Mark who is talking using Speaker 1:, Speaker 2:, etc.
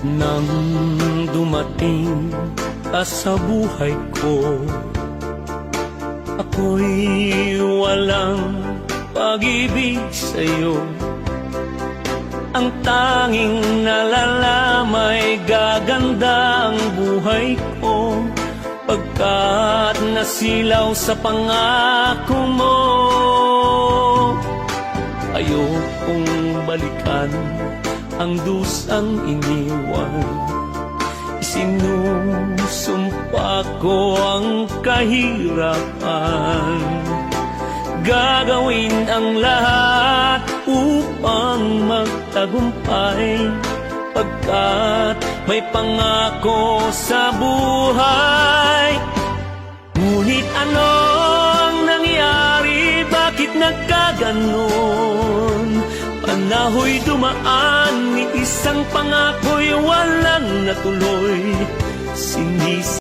Speaker 1: Nang dumating ka sa buhay ko, ako'y walang pag-ibig sa'yo. Ang tanging nalalamay gaganda ang buhay ko, pagkat nasilaw sa pangako mo. Ayokong balikan ang dusang iniwan, isinusumpa ko ang kahirapan. Gagawin ang lahat upang magtagumpay, pagkat may pangako sa buhay. Ngunit ano ang nangyari? Bakit nagkaganon? Panahoy dumaan, ni isang pangako'y walang natuloy.